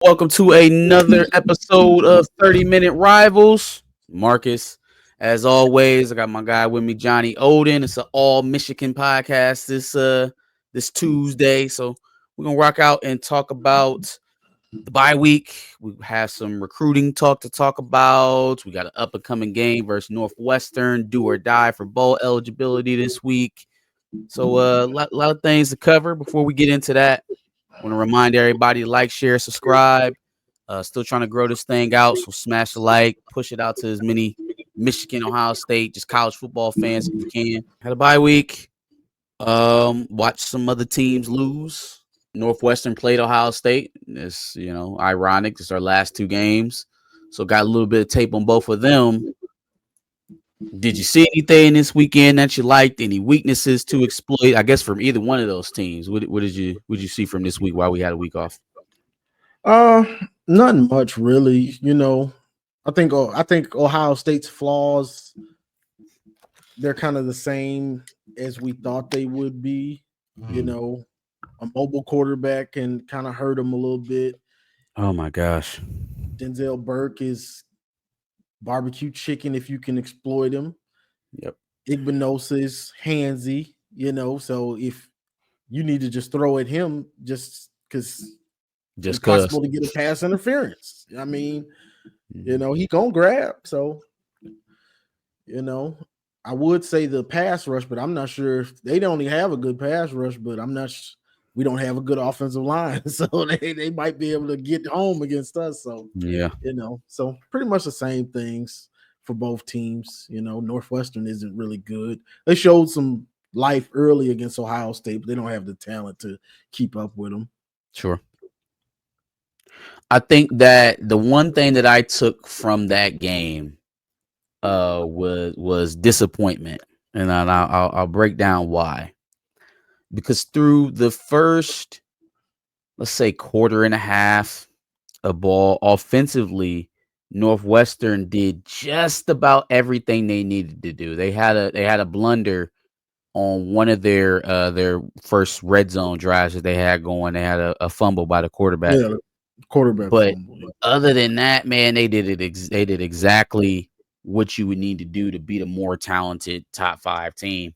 Welcome to another episode of 30-Minute Rivals. Marcus, as always, I got my guy with me, Johnny Oden. It's an all Michigan podcast this Tuesday. So we're gonna rock out and talk about the bye week. We have some recruiting talk to talk about. We got an up and coming game versus Northwestern, do or die for bowl eligibility this week. So lot of things to cover before we get into that. Want to remind everybody to like, share, subscribe. Still trying to grow this thing out, so smash the like, push it out to as many Michigan, Ohio State, just college football fans if you can. Had a bye week. Watch some other teams lose. Northwestern played Ohio State. It's ironic. It's our last two games, so got a little bit of tape on both of them. Did you see anything this weekend that you liked? Any weaknesses to exploit? I guess from either one of those teams. What did you see from this week while we had a week off? Uh, Nothing much really. I think Ohio State's flaws, they're kind of the same as we thought they would be. You know, a mobile quarterback can kind of hurt them a little bit. Oh my gosh. Denzel Burke is barbecue chicken if you can exploit him. Yep. Igbinosa is handsy. So if you need to just throw at him just because Just cause. impossible to get a pass interference. I mean, he gonna grab. So, I would say the pass rush, but I'm not sure if they don't have a good pass rush, but I'm not we don't have a good offensive line. So they might be able to get home against us. So Yeah. So pretty much the same things for both teams. Northwestern isn't really good. They showed some life early against Ohio State, but they don't have the talent to keep up with them. Sure. I think that the one thing that I took from that game was disappointment, and I'll break down why. Because through the first, let's say, quarter and a half of ball offensively, Northwestern did just about everything they needed to do. They had a blunder on one of their first red zone drives that they had going. They had a fumble by the quarterback. Yeah, quarterback But fumble. other than that, man, they did exactly what you would need to do to beat a more talented top 5 team.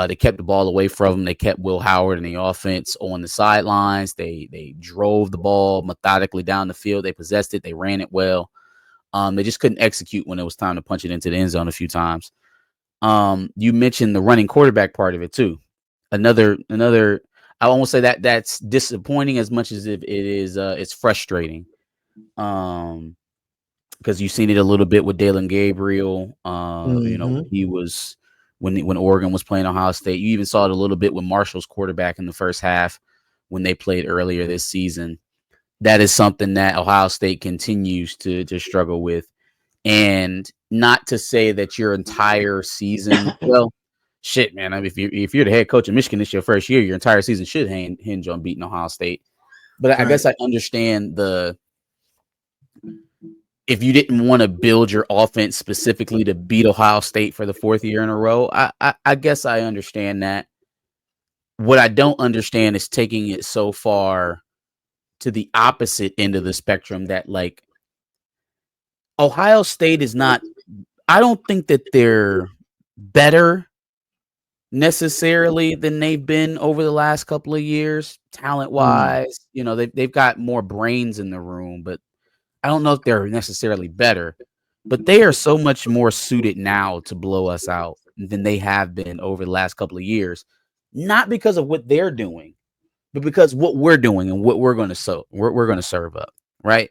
They kept the ball away from them. They kept Will Howard and the offense on the sidelines. They drove the ball methodically down the field. They possessed it. They ran it well. They just couldn't execute when it was time to punch it into the end zone a few times. You mentioned the running quarterback part of it too. Another I won't say that that's disappointing as much as it is it's frustrating. Because you've seen it a little bit with Dalen Gabriel. He was when Oregon was playing Ohio State. You even saw it a little bit with Marshall's quarterback in the first half when they played earlier this season. That is something that Ohio State continues to struggle with. And not to say that your entire season, well, shit, man. I mean, if you're the head coach of Michigan this your first year, your entire season should hinge on beating Ohio State. But I guess I understand if you didn't want to build your offense specifically to beat Ohio State for the 4th year in a row. I guess I understand that. What I don't understand is taking it so far to the opposite end of the spectrum that, like, Ohio State is not, I don't think that they're better necessarily than they've been over the last couple of years, talent wise. They've got more brains in the room, but I don't know if they're necessarily better. But they are so much more suited now to blow us out than they have been over the last couple of years. Not because of what they're doing, but because what we're doing and what we're going to serve up, right?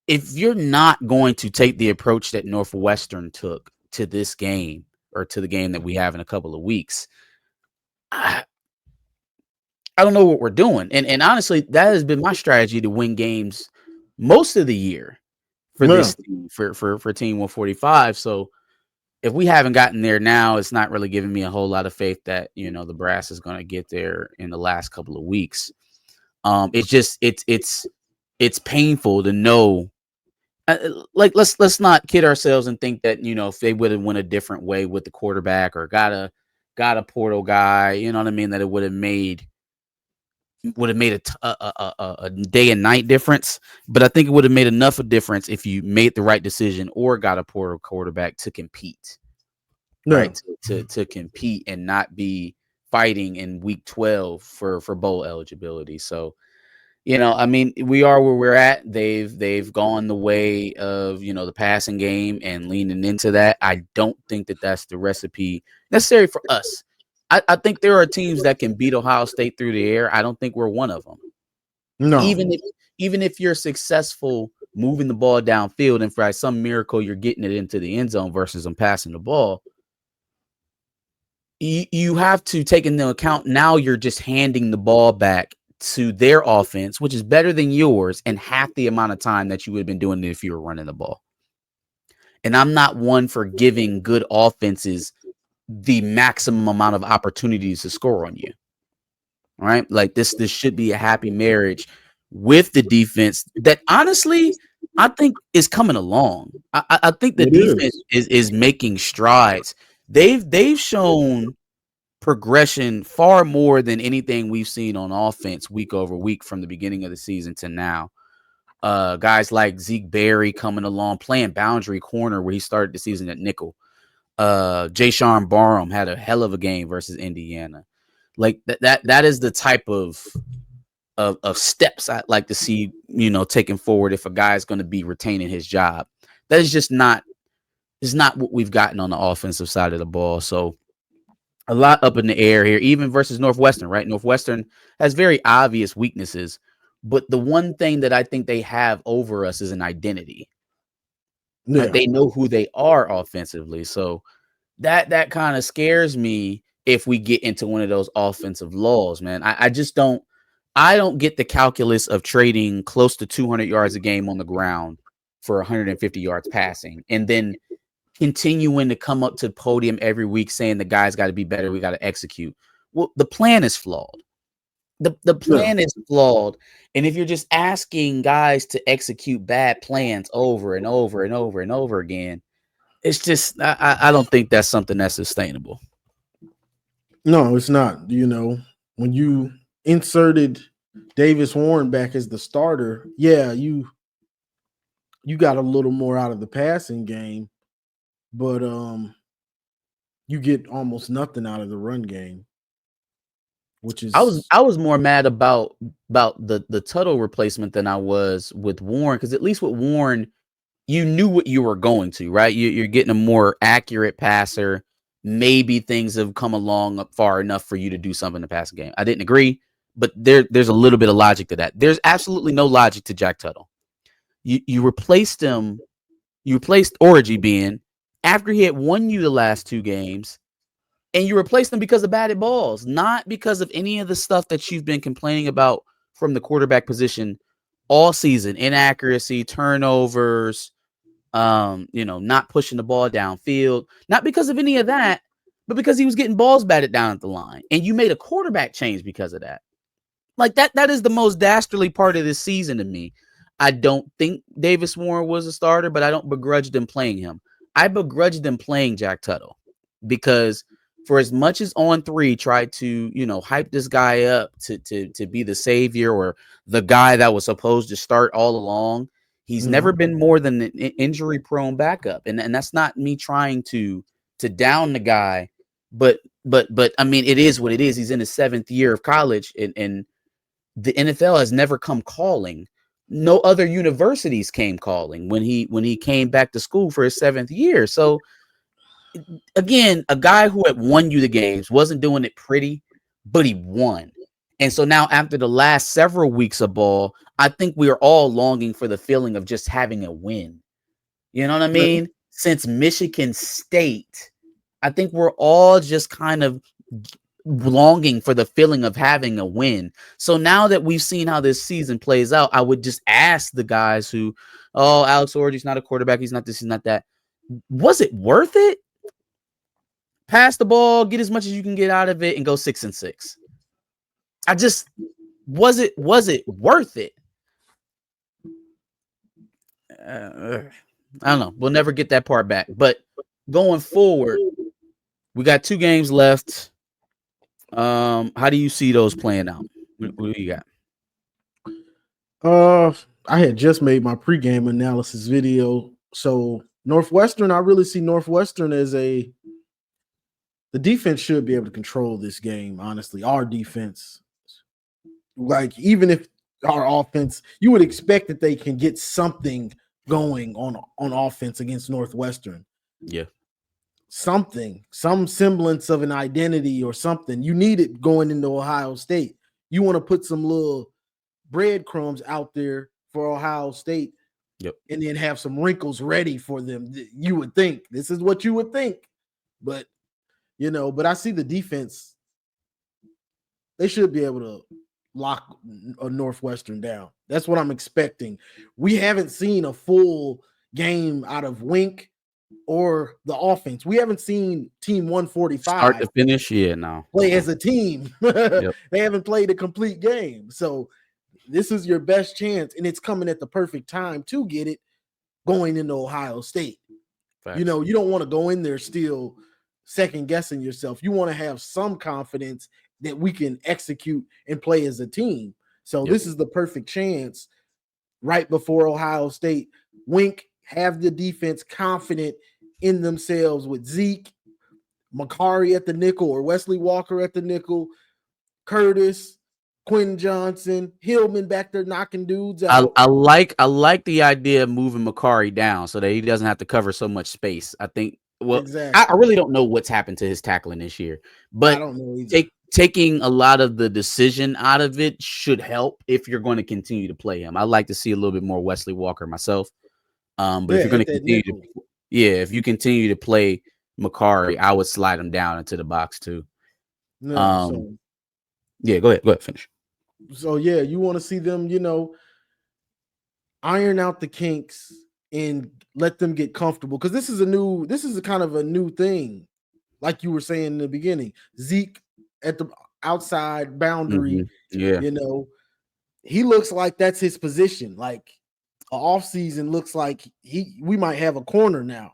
If you're not going to take the approach that Northwestern took to this game or to the game that we have in a couple of weeks, I don't know what we're doing. And honestly, that has been my strategy to win games most of the year for this team, for Team 145. So if we haven't gotten there now, it's not really giving me a whole lot of faith that, the brass is going to get there in the last couple of weeks. It's just, it's painful to know. Like, let's not kid ourselves and think that, if they would have went a different way with the quarterback or got a portal guy, you know what I mean, that it would have made would have made a day and night difference, but I think it would have made enough of difference if you made the right decision or got a portal quarterback to compete, Yeah. right? To compete and not be fighting in week 12 for bowl eligibility. So, I mean, we are where we're at. They've gone the way of, the passing game and leaning into that. I don't think that that's the recipe necessary for us. I think there are teams that can beat Ohio State through the air. I don't think we're one of them. No. Even if you're successful moving the ball downfield and for some miracle you're getting it into the end zone versus them passing the ball, you have to take into account now you're just handing the ball back to their offense, which is better than yours, and half the amount of time that you would have been doing it if you were running the ball. And I'm not one for giving good offenses the maximum amount of opportunities to score on you. All right. Like this should be a happy marriage with the defense that honestly I think is coming along. I think the It defense is. is making strides. They've shown progression far more than anything we've seen on offense week over week from the beginning of the season to now. Guys like Zeke Berry coming along, playing boundary corner where he started the season at nickel. Jayshon Barham had a hell of a game versus Indiana. Like that is the type of steps I'd like to see, taken forward if a guy's going to be retaining his job. That is just not what we've gotten on the offensive side of the ball. So a lot up in the air here, even versus Northwestern, right? Northwestern has very obvious weaknesses, but the one thing that I think they have over us is an identity. Right? Yeah. They know who they are offensively. So that kind of scares me if we get into one of those offensive lulls, man. I just don't get the calculus of trading close to 200 yards a game on the ground for 150 yards passing and then continuing to come up to the podium every week saying the guys got to be better, we got to execute. Well, the plan is flawed. The plan is flawed. And if you're just asking guys to execute bad plans over and over and over and over again, it's just I don't think that's something that's sustainable. No, it's not. When you inserted Davis Warren back as the starter, yeah, you got a little more out of the passing game, but you get almost nothing out of the run game, which is I was more mad about the Tuttle replacement than I was with Warren, because at least with Warren, you knew what you were going to, right? You're getting a more accurate passer. Maybe things have come along far enough for you to do something in the passing game. I didn't agree, but there's a little bit of logic to that. There's absolutely no logic to Jack Tuttle. You replaced him. You replaced Origi being after he had won you the last two games, and you replaced him because of batted balls, not because of any of the stuff that you've been complaining about from the quarterback position all season: inaccuracy, turnovers, not pushing the ball downfield, not because of any of that, but because he was getting balls batted down at the line. And you made a quarterback change because of that. Like that is the most dastardly part of this season to me. I don't think Davis Warren was a starter, but I don't begrudge them playing him. I begrudge them playing Jack Tuttle because for as much as On3 tried to, hype this guy up to be the savior or the guy that was supposed to start all along, he's never been more than an injury prone backup. And that's not me trying to down the guy, but I mean, it is what it is. He's in his 7th year of college and the NFL has never come calling. No other universities came calling when he came back to school for his 7th year. So again, a guy who had won you the games, wasn't doing it pretty, but he won. And so now after the last several weeks of ball, I think we are all longing for the feeling of just having a win. You know what I mean? Since Michigan State, I think we're all just kind of longing for the feeling of having a win. So now that we've seen how this season plays out, I would just ask the guys who, oh, Alex Orji's not a quarterback, he's not this, he's not that. Was it worth it? Pass the ball, get as much as you can get out of it, and go 6-6. I just was it worth it? I don't know. We'll never get that part back. But going forward, we got 2 games left. How do you see those playing out? What Who do you got? I had just made my pregame analysis video. So Northwestern, I really see Northwestern as the defense should be able to control this game. Honestly, our defense, like even if our offense, you would expect that they can get something going on offense against Northwestern. Yeah. Something, some semblance of an identity or something. You need it going into Ohio State. You want to put some little breadcrumbs out there for Ohio State, Yep. and then have some wrinkles ready for them. You would think this is what you would think, but but I see the defense. They should be able to lock a Northwestern down. That's what I'm expecting. We haven't seen a full game out of Wink or the offense. We haven't seen Team 145 Start to finish. Yeah, no. play as a team. Yep. They haven't played a complete game. So this is your best chance, and it's coming at the perfect time to get it going into Ohio State. Facts. You don't want to go in there still second guessing yourself. You want to have some confidence that we can execute and play as a team. So this is the perfect chance right before Ohio State. Wink have the defense confident in themselves with Zeke, Makari at the nickel, or Wesley Walker at the nickel, Curtis, Quinn Johnson, Hillman back there knocking dudes out. I like the idea of moving Makari down so that he doesn't have to cover so much space. I think. Well, exactly. I really don't know what's happened to his tackling this year, but I don't know either. Taking a lot of the decision out of it should help if you're going to continue to play him. I'd like to see a little bit more Wesley Walker myself. But if you're going to continue if you continue to play Makari, I would slide him down into the box too. No, yeah, go ahead, finish. So yeah, you want to see them, iron out the kinks and let them get comfortable, because this is a kind of a new thing, like you were saying in the beginning. Zeke at the outside boundary, he looks like that's his position. Like an off season looks like we might have a corner now.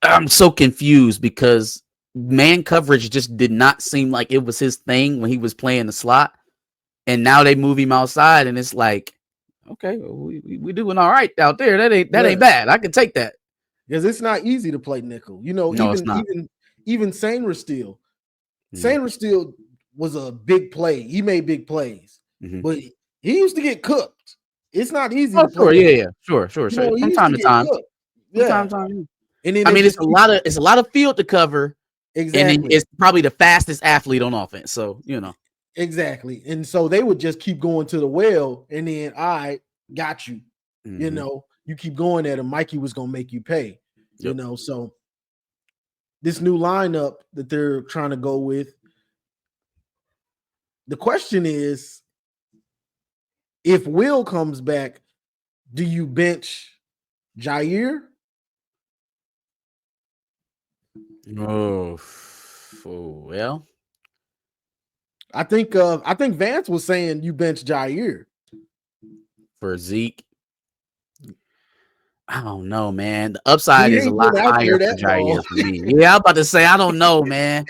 I'm so confused because man coverage just did not seem like it was his thing when he was playing the slot, and now they move him outside, and it's like, okay, we doing all right out there. That ain't bad. I can take that, because it's not easy to play nickel. Even Sainer Steele. Sainer Steele was a big play. He made big plays, but he used to get cooked. It's not easy to play. Sure. From time to time. Yeah. And then it's a lot of field to cover. Exactly. And it's probably the fastest athlete on offense. So, Exactly. And so they would just keep going to the well, and then I got you. You keep going at him. Mikey was going to make you pay. So this new lineup that they're trying to go with, the question is, if Will comes back, do you bench Jair? Oh well. I think Vance was saying you bench Jair for Zeke. I don't know, man. The upside is a lot higher for Jair for me. Yeah, I'm about to say, I don't know, man.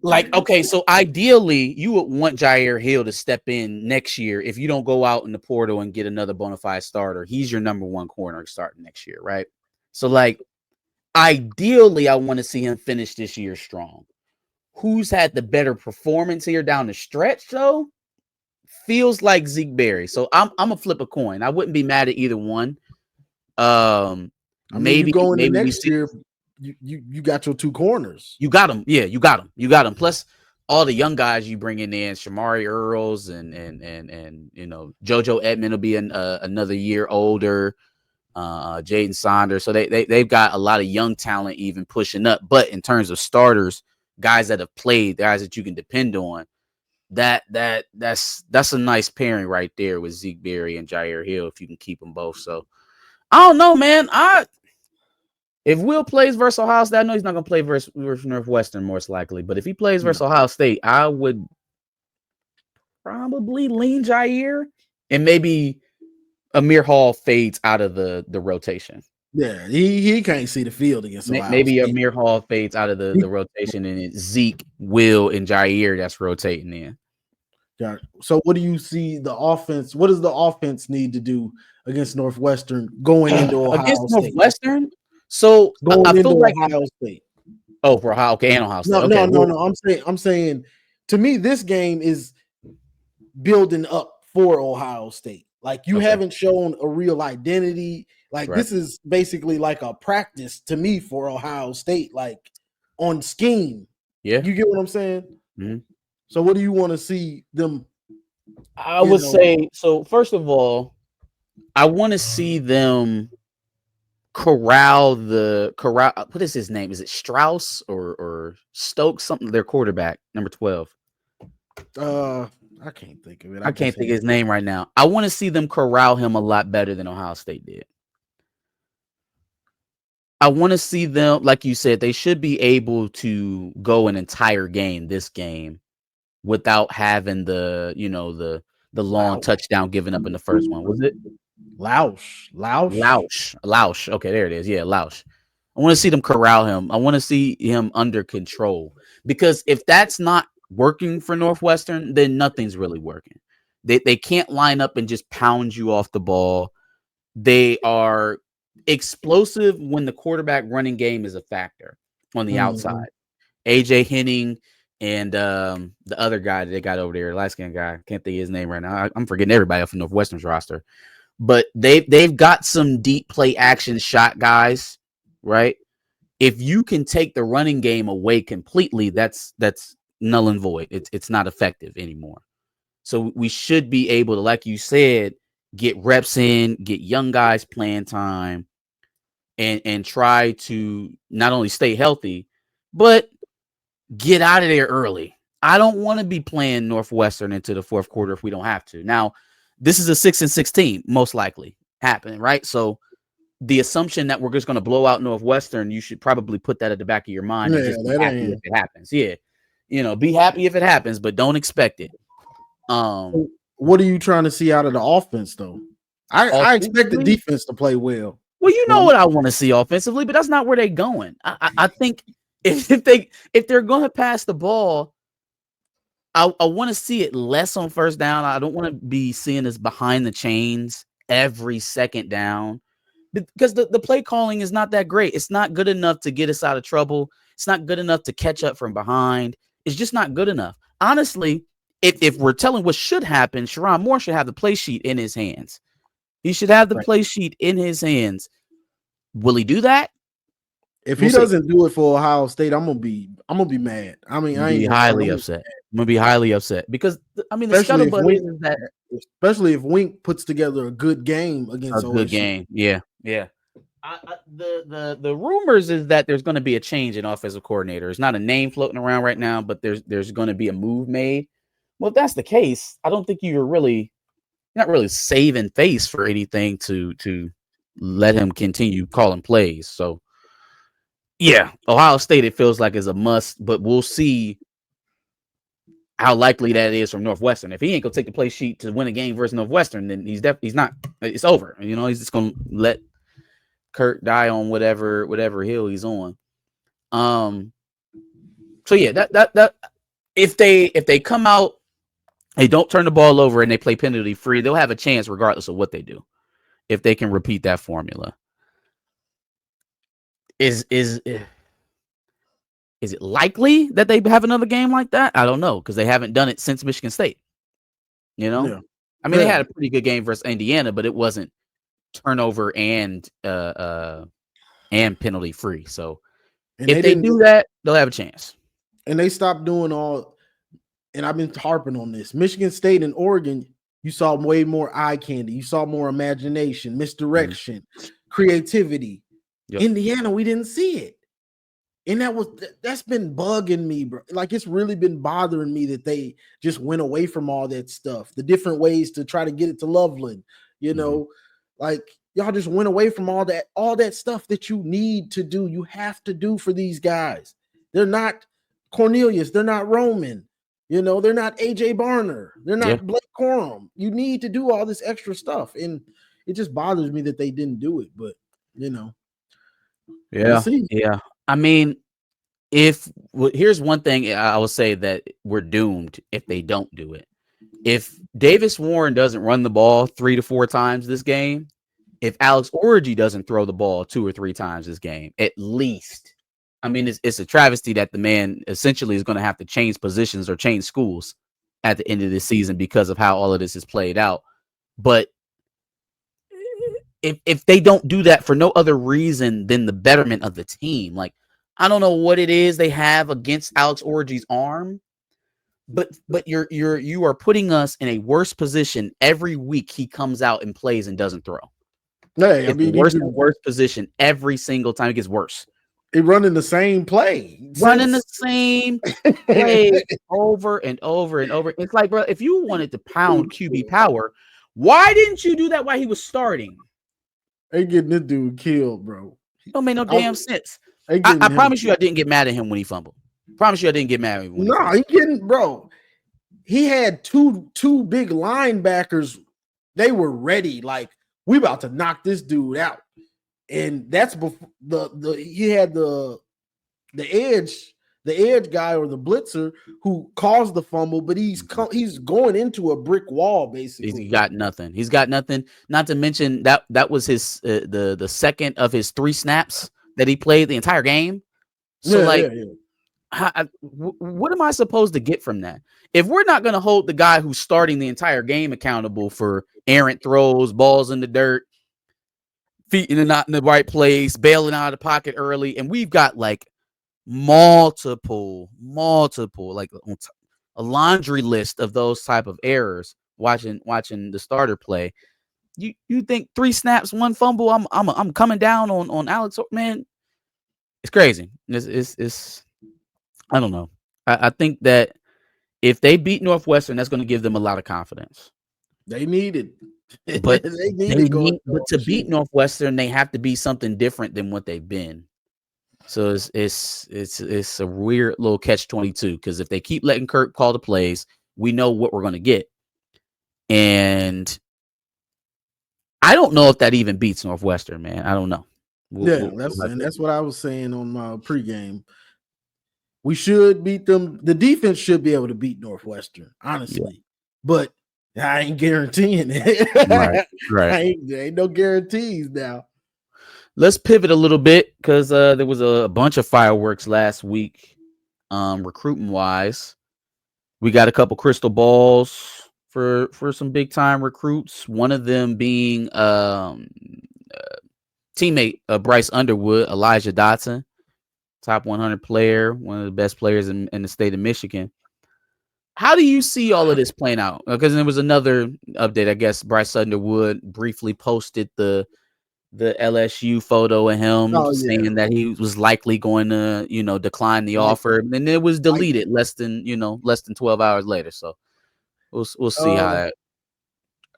Like, okay, so ideally, you would want Jair Hill to step in next year if you don't go out in the portal and get another bona fide starter. He's your number one corner starting next year, right? So, like, ideally, I want to see him finish this year strong. Who's had the better performance here down the stretch, though? Feels like Zeke Berry. So I'm gonna flip a coin. I wouldn't be mad at either one. Maybe next year. You got your two corners. You got them. Yeah, you got them. Plus all the young guys you bring in, Shamari Earls and JoJo Edmond will be another year older. Jaden Saunders. So they've got a lot of young talent even pushing up. But in terms of starters, guys that have played, guys that you can depend on, that's a nice pairing right there with Zeke Berry and Jair Hill if you can keep them both. So I don't know, man. If Will plays versus Ohio State, I know he's not going to play versus Northwestern most likely, but if he plays versus Ohio State, I would probably lean Jair, and maybe Amir Hall fades out of the rotation. Yeah, he can't see the field against Ohio maybe State. Amir Hall fades out of the rotation, and it's Zeke, Will, and Jair that's rotating in. Got it. So what do you see the offense? What does the offense need to do against Northwestern going into Against Ohio State? Northwestern. So I Going into feel like Ohio State. for Ohio, okay, and Ohio State. No, Okay, no, no, well, no. I'm saying to me, this game is building up for Ohio State. Like you okay, haven't shown a real identity. Like right, this is basically like a practice to me for Ohio State, like on scheme. yeah. You get what I'm saying? Mhm. So what do you want to see them, I you would know? say so. First of all, I want to see them corral. What is his name? Is it Strauss or Stokes? Something. Their quarterback, number 12. Uh I can't think of it. I I can't just think had of his name right now. I want to see them corral him a lot better than Ohio State did. I want to see them, like you said, they should be able to go an entire game, this game, without having the long Lausch. touchdown given up in the first one. Was it Lausch. Lausch? Okay, there it is. Yeah, Lausch. I want to see them corral him. I want to see him under control because if that's not working for Northwestern, then nothing's really working. They can't line up and just pound you off the ball. They are explosive when the quarterback running game is a factor on the Mhm. outside. AJ Henning and the other guy that they got over there, light skinned guy, can't think of his name right now. I'm forgetting everybody off of Northwestern's roster, but they've got some deep play action shot guys, right? If you can take the running game away completely, that's null and void. It's not effective anymore. So we should be able to, like you said, get reps in, get young guys playing time, and try to not only stay healthy, but get out of there early. I don't want to be playing Northwestern into the fourth quarter if we don't have to. Now, this is a 6-6 team, most likely happening, right? So the assumption that we're just going to blow out Northwestern, you should probably put that at the back of your mind and Yeah, just be that happy if ain't. it happens. Yeah. Be happy if it happens, but don't expect it. Um, What are you trying to see out of the offense, though? I expect the offensively, defense to play well, well, you but know what I want to see offensively, but that's not where they're going. I think if they're going to pass the ball, I want to see it less on first down. I don't want to be seeing this behind the chains every second down because the play calling is not that great. It's not good enough to get us out of trouble. It's not good enough to catch up from behind. It's just not good enough. Honestly, if we're telling what should happen, Sharon Moore should have the play sheet in his hands. He should have the right. play sheet in his hands. Will he do that? If We'll he see. doesn't do it for Ohio State, I'm gonna be mad. I mean, I'm gonna I be ain't gonna front. highly upset. I'm gonna be highly upset because I mean the Especially if scuttlebutt Wink, is that especially if Wink puts together a good game a against good OSU. game. Yeah, yeah. The rumors is that there's going to be a change in offensive coordinator. It's not a name floating around right now, but there's going to be a move made. Well, if that's the case, I don't think you're not really saving face for anything to let him continue calling plays. So yeah, Ohio State it feels like is a must, but we'll see how likely that is from Northwestern. If he ain't gonna take the play sheet to win a game versus Northwestern, then he's not. It's over. He's just gonna let Kurt die on whatever hill he's on. Um. So yeah, that if they come out, they don't turn the ball over and they play penalty free, they'll have a chance regardless of what they do. If they can repeat that formula, is it likely that they have another game like that? I don't know because they haven't done it since Michigan State. You know, Yeah, I mean they yeah. had a pretty good game versus Indiana, but it wasn't turnover and penalty free. So And if they they didn't. do that, they'll have a chance. And they stopped doing all. And I've been harping on this. Michigan State and Oregon, you saw way more eye candy. You saw more imagination, Mhm. misdirection, creativity. Yep. Indiana, we didn't see it. And that's been bugging me, bro. Like it's really been bothering me that they just went away from all that stuff, the different ways to try to get it to Loveland, Mhm. like y'all just went away from all that stuff that you need to do, you have to do for these guys. They're not Cornelius, they're not Roman, they're not AJ Barner, they're Yeah. not Blake Corum. You need to do all this extra stuff, and it just bothers me that they didn't do it, but we'll Yeah. see. Yeah. I mean, here's one thing I will say that we're doomed if they don't do it. If Davis Warren doesn't run the ball 3 to 4 times this game, if Alex Orji doesn't throw the ball 2 or 3 times this game, at least, I mean, it's a travesty that the man essentially is going to have to change positions or change schools at the end of this season because of how all of this is played out. But if they don't do that for no other reason than the betterment of the team, like, I don't know what it is they have against Alex Orji's arm, but you are putting us in a worse position every week he comes out and plays and doesn't throw. Hey, I It's mean, worse and worse position every single time. It gets worse. He running the same play. Running the same play over and over and over. It's like, bro, if you wanted to pound QB power, why didn't you do that while he was starting? They getting this dude killed, bro. Don't make no damn sense. I him promise you I didn't get mad at him when he fumbled. Promise you I didn't get mad at him when he fumbled. he getting, bro. He had two big linebackers. They were ready, like, we about to knock this dude out. And that's before he had the edge guy or the blitzer who caused the fumble, but he's going into a brick wall basically. He's got nothing. Not to mention that was his the second of his 3 snaps that he played the entire game. So what am I supposed to get from that? If we're not going to hold the guy who's starting the entire game accountable for errant throws, balls in the dirt, feet not in the right place, bailing out of the pocket early, and we've got like multiple, like a laundry list of those type of errors. Watching the starter play, you think 3 snaps, 1 fumble? I'm coming down on Alex, man. It's crazy. It's I don't know. I think that if they beat Northwestern, that's going to give them a lot of confidence. They need it. But but to beat Northwestern, they have to be something different than what they've been. So it's a weird little catch-22 because if they keep letting Kirk call the plays, we know what we're going to get. And I don't know if that even beats Northwestern, man. I don't know. That's what I was saying on my pregame. We should beat them. The defense should be able to beat Northwestern, honestly. But I ain't guaranteeing it. Right. Ain't no guarantees now. Let's pivot a little bit because there was a bunch of fireworks last week, recruiting wise. We got a couple crystal balls for some big time recruits. One of them being teammate of Bryce Underwood, Elijah Dotson, top 100 player, one of the best players in the state of Michigan. How do you see all of this playing out? Because there was another update. I guess Bryce Underwood briefly posted the LSU photo of him saying that he was likely going to, decline the offer, and it was deleted less than 12 hours later. So we'll see how that.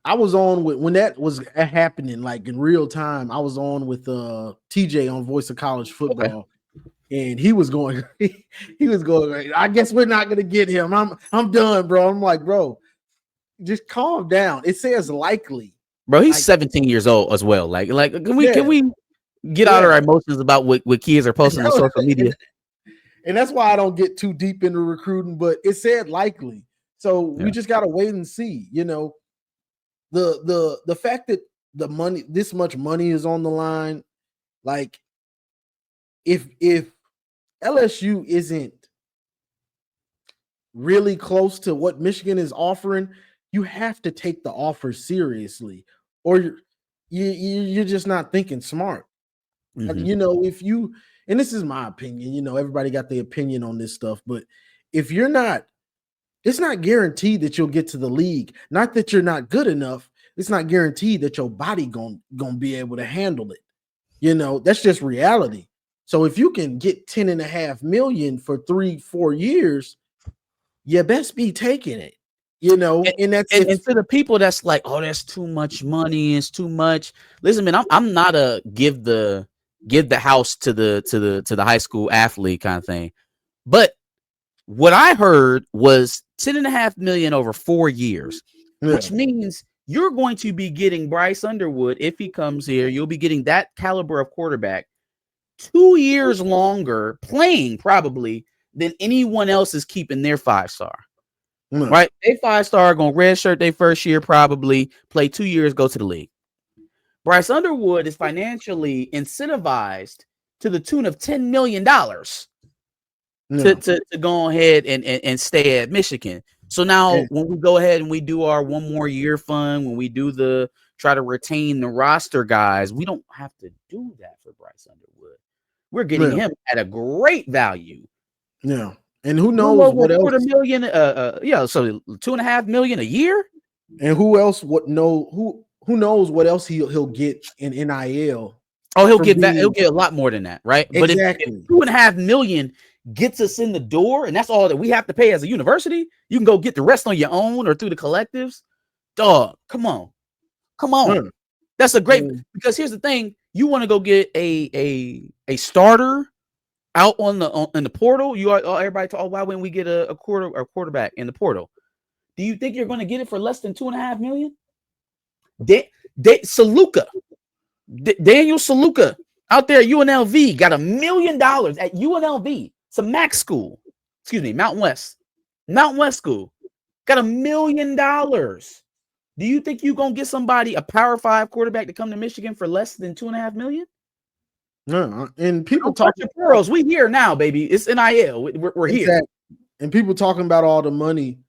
I was on with when that was happening, like in real time. I was on with TJ on Voice of College Football. And he was going, I guess we're not gonna get him. I'm done, bro. I'm like, bro, just calm down. It says likely. Bro, he's 17 years old as well. Like can we get out of our emotions about what kids are posting on social media? And that's why I don't get too deep into recruiting, but it said likely. So we just gotta wait and see. The fact that this much money is on the line, like if LSU isn't really close to what Michigan is offering, you have to take the offer seriously, or you're just not thinking smart. Mm-hmm. If you, and this is my opinion, everybody got their opinion on this stuff, but if you're not, it's not guaranteed that you'll get to the league. Not that you're not good enough. It's not guaranteed that your body gonna be able to handle it. That's just reality. So if you can get $10.5 million for 3-4 years, you best be taking it. And that's and to the people that's like, oh, that's too much money. It's too much. Listen, man, I'm not a give the house to the high school athlete kind of thing. But what I heard was $10.5 million over 4 years, which means you're going to be getting Bryce Underwood if he comes here. You'll be getting that caliber of quarterback 2 years longer playing probably than anyone else is keeping their 5-star. No. right? They 5-star gonna redshirt their first year, probably play 2 years, go to the league. Bryce Underwood is financially incentivized to the tune of $10 million to go ahead and stay at Michigan. So now when we go ahead and we do our 1 more year fund, when we do the try to retain the roster guys, we don't have to do that for Bryce Underwood. We're getting him at a great value. Yeah. And who knows what else? $250,000, so $2.5 million a year. And who else would know who knows what else he'll get in NIL? Oh, he'll get a lot more than that, right? Exactly. But if $2.5 million gets us in the door, and that's all that we have to pay as a university, you can go get the rest on your own or through the collectives. Dog, come on. That's a great, because here's the thing: you want to go get a starter out in the portal. Everybody talk, why wouldn't we get a quarterback in the portal? Do you think you're going to get it for less than $2.5 million? Saluka, Daniel Saluka out there at UNLV got $1 million at UNLV. It's a MAC school. Excuse me, Mountain West school. Got $1 million. Do you think you're going to get somebody, a Power 5 quarterback, to come to Michigan for less than $2.5 million? No, and people talking pearls. We here now, baby. It's NIL. We're here. And people talking about all the money.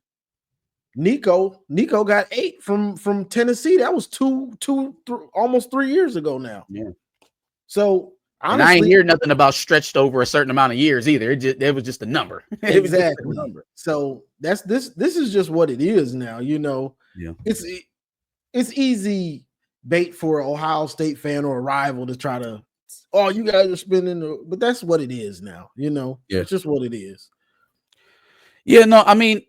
Nico got 8 from Tennessee. That was almost 3 years ago now. Yeah. So honestly, and I ain't hear nothing about stretched over a certain amount of years either. It was just a number. Exactly. So this is just what it is now. You know, yeah. It's easy bait for an Ohio State fan or a rival to try to, oh, you guys are spending, but that's what it is now. You know, It's just what it is. Yeah. No, I mean,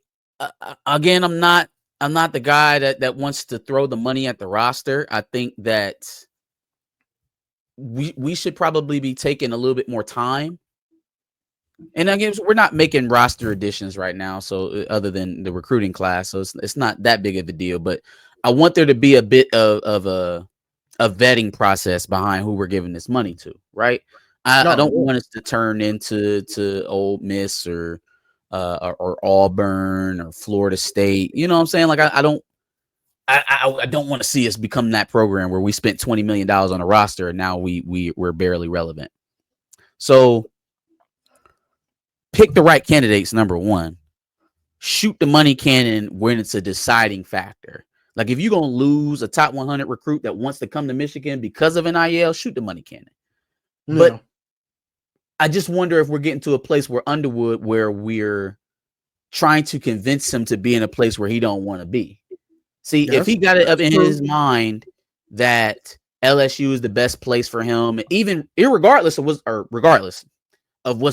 again, I'm not the guy that wants to throw the money at the roster. I think that we should probably be taking a little bit more time. And again, we're not making roster additions right now, so other than the recruiting class, so it's not that big of a deal. But I want there to be a bit of a vetting process behind who we're giving this money to, right? I don't want us to turn into Ole Miss or Auburn or Florida State. You know what I'm saying? Like I don't want to see us become that program where we spent $20 million on a roster and now we're barely relevant. So pick the right candidates, number one. Shoot the money cannon when it's a deciding factor. Like if you're going to lose a top 100 recruit that wants to come to Michigan because of NIL, shoot the money cannon. No. But I just wonder if we're getting to a place where Underwood, where we're trying to convince him to be in a place where he don't want to be. See, if he got it up in his mind that LSU is the best place for him, even regardless of what's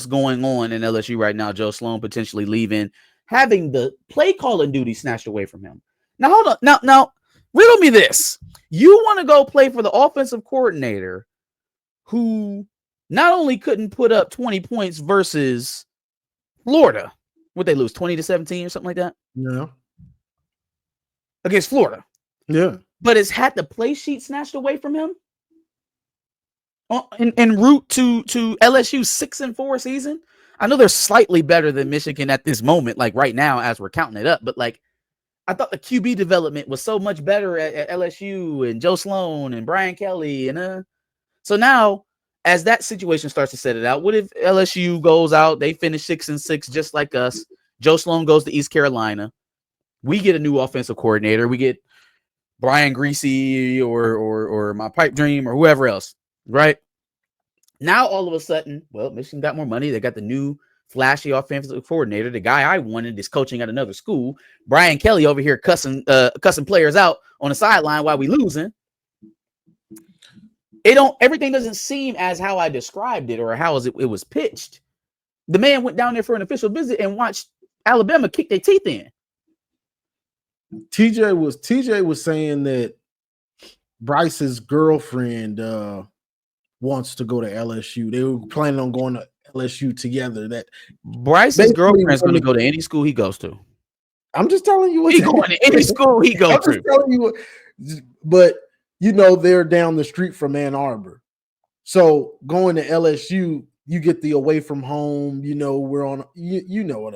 going on in LSU right now, Joe Sloan potentially leaving, having the play calling duty snatched away from him. Now, hold on. Now, riddle me this. You want to go play for the offensive coordinator who not only couldn't put up 20 points versus Florida, would they lose 20-17 or something like that? Yeah. Against Florida. Yeah. But has had the play sheet snatched away from him en route to LSU's 6-4 season. I know they're slightly better than Michigan at this moment, like right now as we're counting it up, but like I thought the QB development was so much better at LSU and Joe Sloan and Brian Kelly. And so now as that situation starts to set it out, what if LSU goes out, they finish 6-6 just like us. Joe Sloan goes to East Carolina. We get a new offensive coordinator. We get Brian Greasy or my pipe dream or whoever else, right? Now all of a sudden, well, Michigan got more money. They got the new flashy offensive coordinator. The guy I wanted is coaching at another school. Brian Kelly over here cussing players out on the sideline while we losing. Everything doesn't seem as how I described it or how it was pitched. The man went down there for an official visit and watched Alabama kick their teeth in. TJ was saying that Bryce's girlfriend wants to go to LSU. They were planning on going to LSU together. That Bryce's girlfriend is going to go to any school he goes to. I'm just telling you what he's going to any school he goes to. I'm just telling you what, but you know they're down the street from Ann Arbor, so going to LSU, you get the away from home. You know we're on. You know what.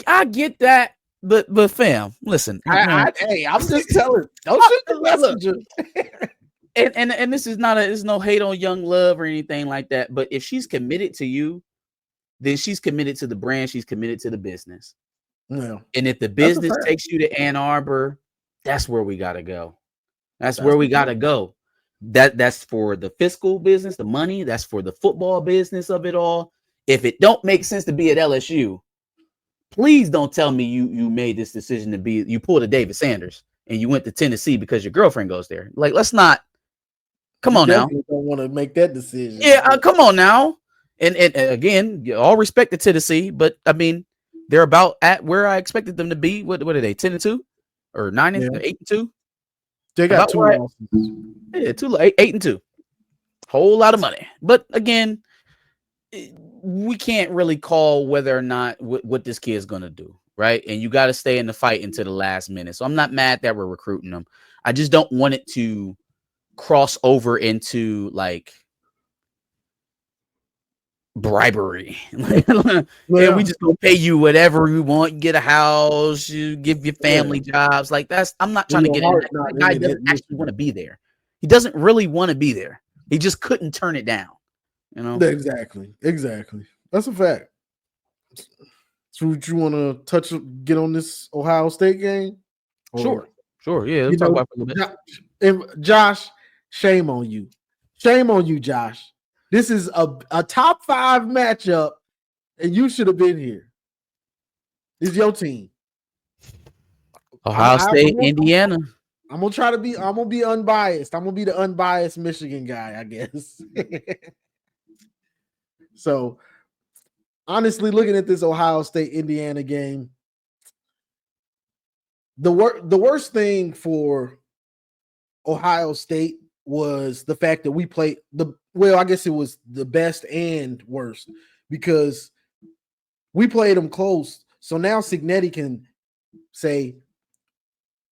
I get that. but fam, listen. Hey, I'm just telling. Don't shoot the Look, messenger. and this is not there's no hate on young love or anything like that. But if she's committed to you, then she's committed to the brand. She's committed to the business. Yeah, And if the that's a business fact. takes you to Ann Arbor, that's where we gotta go. That's That's where we a fact. gotta go. That's for the fiscal business, the money. That's for the football business of it all. If it don't make sense to be at LSU, please don't tell me you made this decision to be you pulled a David Sanders and you went to Tennessee because your girlfriend goes there. Like, let's not. Come You on now. definitely don't want to make that decision. Yeah, come on now. And again, all respect to Tennessee, but I mean, they're about at where I expected them to be. What are they? 10-2 or 9 and Yeah. 8-2? They got About 2 where? losses. Yeah, 8-2. Whole lot of money. But again, we can't really call whether or not what this kid's gonna do, right? And you got to stay in the fight until the last minute. So I'm not mad that we're recruiting them. I just don't want it to cross over into like bribery. And we just gonna pay you whatever you want. You get a house, you give your family jobs. Like I'm not trying to get in. That guy doesn't actually want to be there. He doesn't really want to be there. He just couldn't turn it down. You know? Exactly. That's a fact. So, would you want to get on this Ohio State game? Sure. Yeah, let's talk about it a little bit. Josh, shame on you. Shame on you, Josh. This is a top 5 matchup, and you should have been here. This is your team. Ohio State, Indiana. I'm gonna be unbiased. I'm gonna be the unbiased Michigan guy, I guess. So, honestly, looking at this Ohio State Indiana game, the worst thing for Ohio State was the fact that we played I guess it was the best and worst because we played them close. So now Signetti can say,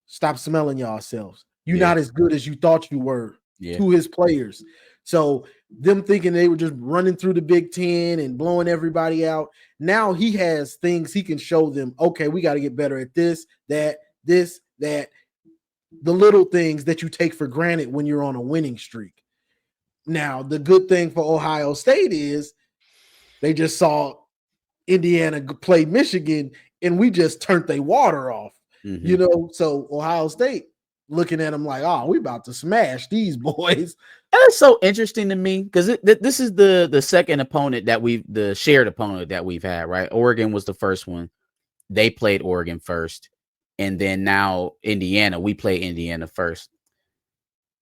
stop smelling yourselves. You're not as good as you thought you were to his players. So them thinking they were just running through the Big Ten and blowing everybody out. Now he has things he can show them. Okay, we got to get better at this, that, the little things that you take for granted when you're on a winning streak. Now, the good thing for Ohio State is they just saw Indiana play Michigan and we just turned their water off. Mm-hmm. So Ohio State looking at them like, oh, we about to smash these boys. That's so interesting to me because this is the second opponent the shared opponent that we've had, right? Oregon was the first one. They played Oregon first. And then now Indiana, we play Indiana first.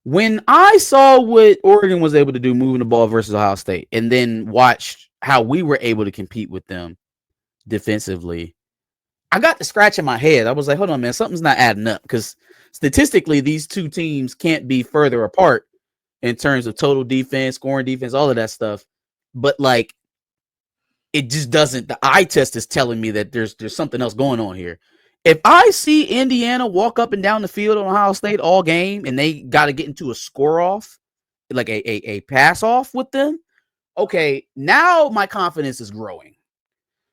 When I saw what Oregon was able to do moving the ball versus Ohio State and then watched how we were able to compete with them defensively, I got the scratch in my head. I was like, hold on, man, something's not adding up because statistically, these two teams can't be further apart in terms of total defense, scoring defense, all of that stuff. But like, it just doesn't. The eye test is telling me that there's something else going on here. If I see Indiana walk up and down the field on Ohio State all game and they got to get into a score off, like a pass off with them, okay, now my confidence is growing.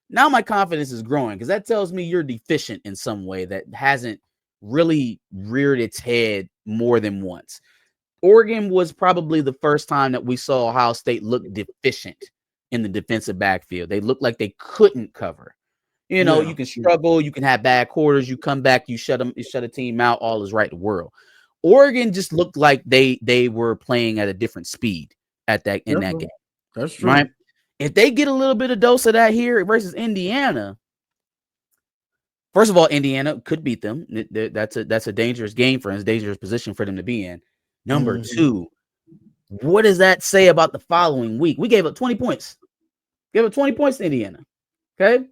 Because that tells me you're deficient in some way that hasn't really reared its head more than once. Oregon was probably the first time that we saw Ohio State look deficient in the defensive backfield. They looked like they couldn't cover. You can struggle, you can have bad quarters, you come back, you shut a team out, all is right in the world. Oregon just looked like they were playing at a different speed in that game. That's true. Right? If they get a little bit of dose of that here versus Indiana, first of all, Indiana could beat them. That's a dangerous game for them, it's a dangerous position for them to be in. Number two, what does that say about the following week? We gave up 20 points. Gave up 20 points to Indiana. Okay.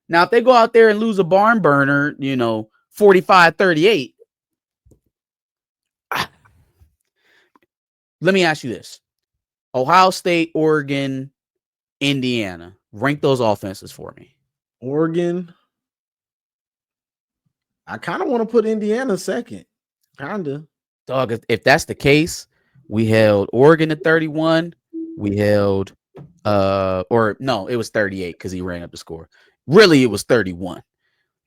Now, if they go out there and lose a barn burner, 45-38, let me ask you this. Ohio State, Oregon, Indiana. Rank those offenses for me. Oregon. I kind of want to put Indiana second. Kind of. Dog, if that's the case, we held Oregon to 31. We held, it was 38 because he ran up the score. Really, it was 31.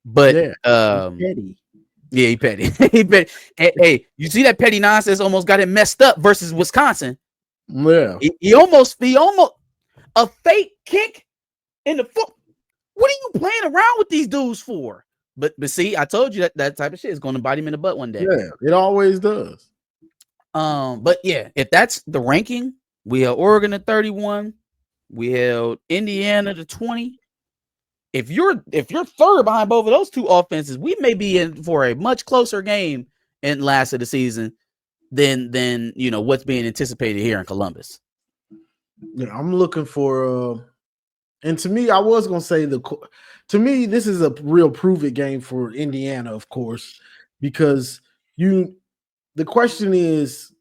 But Yeah, petty. yeah, he petty. He petty. Hey, you see that petty nonsense almost got him messed up versus Wisconsin. Yeah, He almost a fake kick in the foot. What are you playing around with these dudes for? But see, I told you that type of shit is going to bite him in the butt one day. yeah, it always does. But yeah, if that's the ranking, we held Oregon to 31, we held Indiana to 20. If you're third behind both of those two offenses, we may be in for a much closer game in last of the season than what's being anticipated here in Columbus. Yeah, I'm looking for and to me, I was gonna say to me, this is a real prove it game for Indiana, of course, because the question is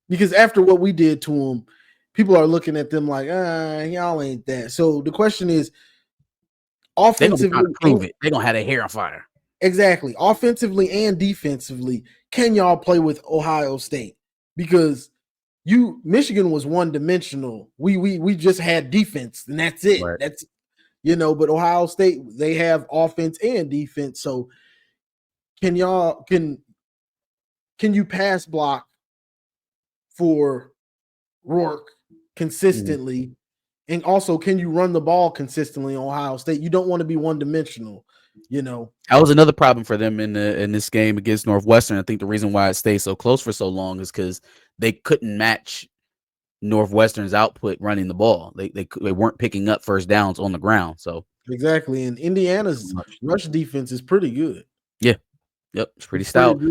because after what we did to them, people are looking at them like, y'all ain't that. So the question is They're gonna be trying offensively, to prove it. They're gonna have their hair on fire. exactly, offensively and defensively, can y'all play with Ohio State? Because Michigan was one dimensional. We just had defense and that's it. Right. That's but Ohio State, they have offense and defense. So can you pass block for Rourke consistently? Mm-hmm. And also, can you run the ball consistently on Ohio State? You don't want to be one dimensional, That was another problem for them in this game against Northwestern. I think the reason why it stayed so close for so long is because they couldn't match Northwestern's output running the ball. They weren't picking up first downs on the ground. So exactly, and Indiana's rush defense is pretty good. Yeah, yep, it's pretty stout.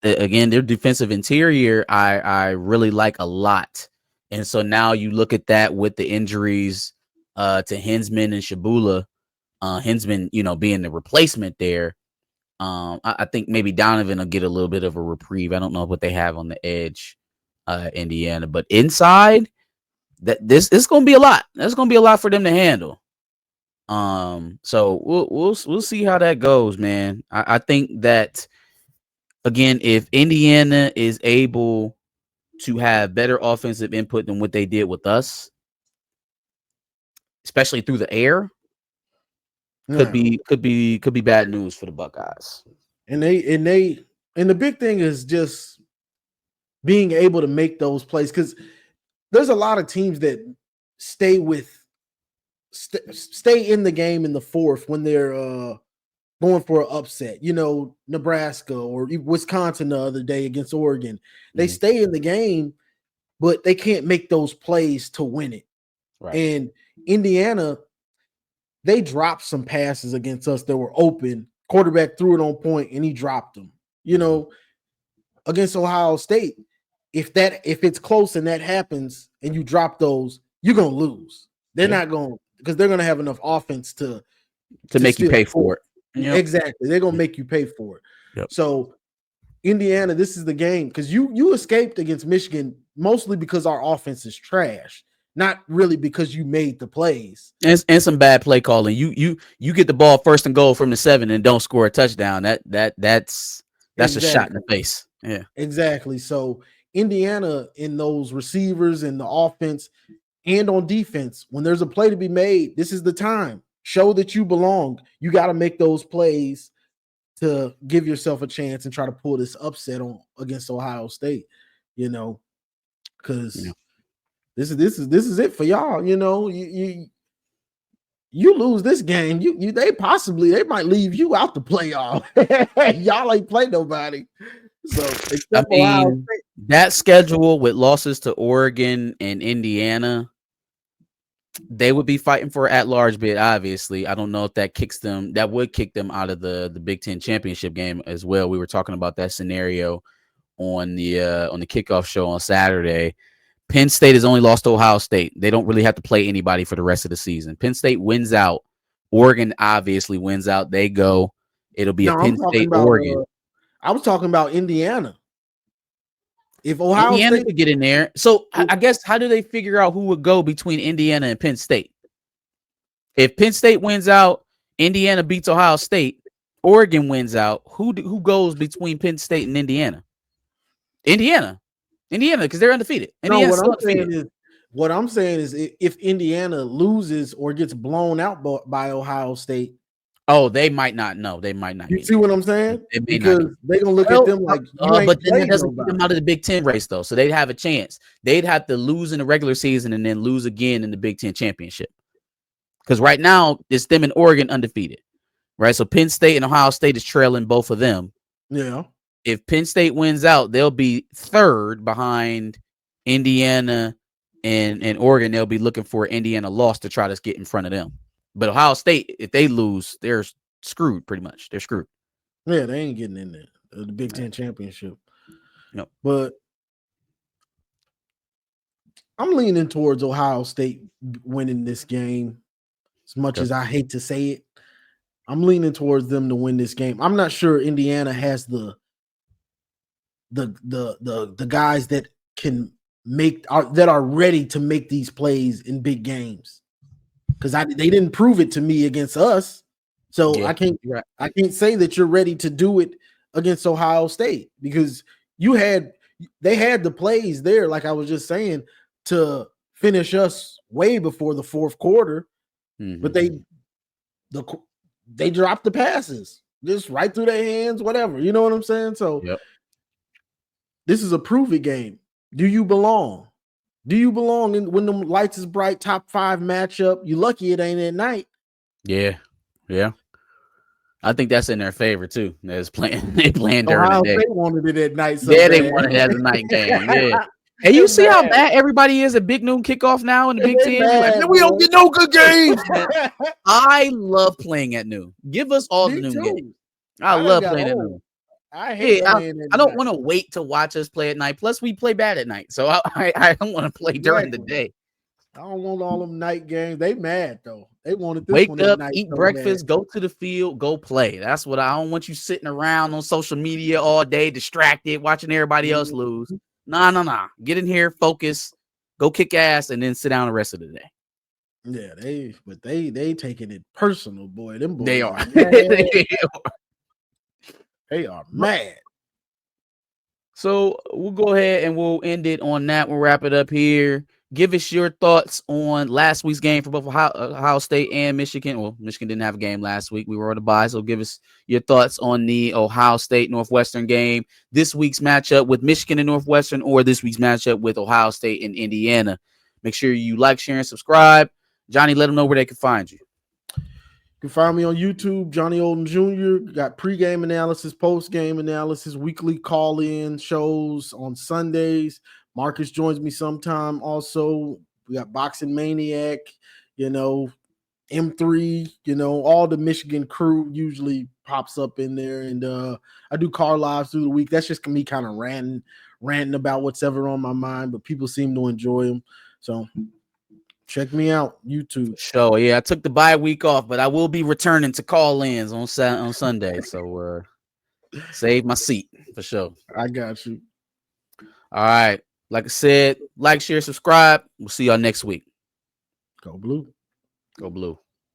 Again, their defensive interior, I really like a lot. And so now you look at that with the injuries to Hinsman and Shabula. Hinsman, being the replacement there. I think maybe Donovan will get a little bit of a reprieve. I don't know what they have on the edge, Indiana, but inside this is going to be a lot. That's going to be a lot for them to handle. So we'll see how that goes, man. I think that again, if Indiana is able to have better offensive input than what they did with us, especially through the air, could be bad news for the Buckeyes. And the big thing is just being able to make those plays, because there's a lot of teams that stay in the game in the fourth when they're going for an upset. Nebraska or Wisconsin the other day against Oregon. They stay in the game, but they can't make those plays to win it. Right. And Indiana, they dropped some passes against us that were open. Quarterback threw it on point and he dropped them. Against Ohio State, if it's close and that happens and you drop those, you're gonna lose. They're not going, because they're gonna have enough offense to make you pay for it. Yep. Exactly. They're gonna make you pay for it. Yep. So Indiana, this is the game, because you escaped against Michigan mostly because our offense is trash, not really because you made the plays and some bad play calling. You get the ball first and goal from the 7 and don't score a touchdown. That's exactly. A shot in the face. Yeah, exactly. So Indiana, in those receivers and the offense and on defense, when there's a play to be made, this is the time. Show that you belong. You got to make those plays to give yourself a chance and try to pull this upset on against Ohio State. Because this is it for y'all. You lose this game, they might leave you out the playoff. Y'all ain't play nobody. So that schedule with losses to Oregon and Indiana, they would be fighting for at-large bid. Obviously, I don't know if that would kick them out of the Big Ten championship game as well. We were talking about that scenario on the kickoff show on Saturday. Penn State has only lost to Ohio State. They don't really have to play anybody for the rest of the season. Penn State wins out. Oregon obviously wins out. They go. It'll be a Penn State Oregon. I was talking about Indiana. If Indiana could get in there. So I guess, how do they figure out who would go between Indiana and Penn State? If Penn State wins out, Indiana beats Ohio State, Oregon wins out, who goes between Penn State and Indiana? Indiana, because they're undefeated. What I'm saying is if Indiana loses or gets blown out by Ohio State, Oh, they might not. No, they might not You get see what I'm saying? They may not Because get they're gonna look at them like you but ain't then that played doesn't keep them nobody. out of the Big Ten race, though. So they'd have a chance. They'd have to lose in the regular season and then lose again in the Big Ten championship. Because right now, it's them and Oregon undefeated. Right. So Penn State and Ohio State is trailing both of them. Yeah. If Penn State wins out, they'll be third behind Indiana and Oregon. They'll be looking for Indiana loss to try to get in front of them. But Ohio State, if they lose, they're screwed pretty much. They're screwed. Yeah, they ain't getting in there. The Big Ten championship. Yep. But I'm leaning towards Ohio State winning this game. As much as I hate to say it, I'm leaning towards them to win this game. I'm not sure Indiana has the guys that can that are ready to make these plays in big games. Because they didn't prove it to me against us. So I can't say that you're ready to do it against Ohio State because they had the plays there, like I was just saying, to finish us way before the fourth quarter. Mm-hmm. But they dropped the passes just right through their hands, whatever. You know what I'm saying? So this is a prove it game. Do you belong? Do you belong in when the lights is bright, top 5 matchup? You lucky it ain't at night. Yeah. I think that's in their favor too. They playing during Ohio the day. State wanted it at night. So yeah, they wanted it as a night game. Yeah. And you see how bad everybody is at big noon kickoff now in the Big Ten? Like, we don't get no good games. I love playing at noon. Give us all the noon games. I love playing at noon. I hate playing I don't want to wait to watch us play at night. Plus, we play bad at night. So I don't want to play during the day. I don't want all them night games. They mad, though. They wanted this Wake one up, at night. eat breakfast, go to the field, go play. That's what I don't want you sitting around on social media all day, distracted, watching everybody else lose. Nah. Get in here, focus, go kick ass, and then sit down the rest of the day. Yeah, they taking it personal, boy. Them boys. They are. They are mad. So we'll go ahead and we'll end it on that. We'll wrap it up here. Give us your thoughts on last week's game for both Ohio State and Michigan. Well, Michigan didn't have a game last week. We were on the bye, so give us your thoughts on the Ohio State Northwestern game, this week's matchup with Michigan and Northwestern, or this week's matchup with Ohio State and Indiana. Make sure you like, share, and subscribe. Johnny, let them know where they can find you. You can find me on YouTube, Johnny Olden Jr. Got pregame analysis, postgame analysis, weekly call-in shows on Sundays. Marcus joins me sometime also. We got Boxing Maniac, M3, all the Michigan crew usually pops up in there. And I do car lives through the week. That's just me kind of ranting about what's ever on my mind, but people seem to enjoy them. So check me out, YouTube. Show, yeah, I took the bye week off, but I will be returning to call-ins on Sunday. So save my seat for sure. I got you. All right. Like I said, like, share, subscribe. We'll see y'all next week. Go Blue. Go Blue.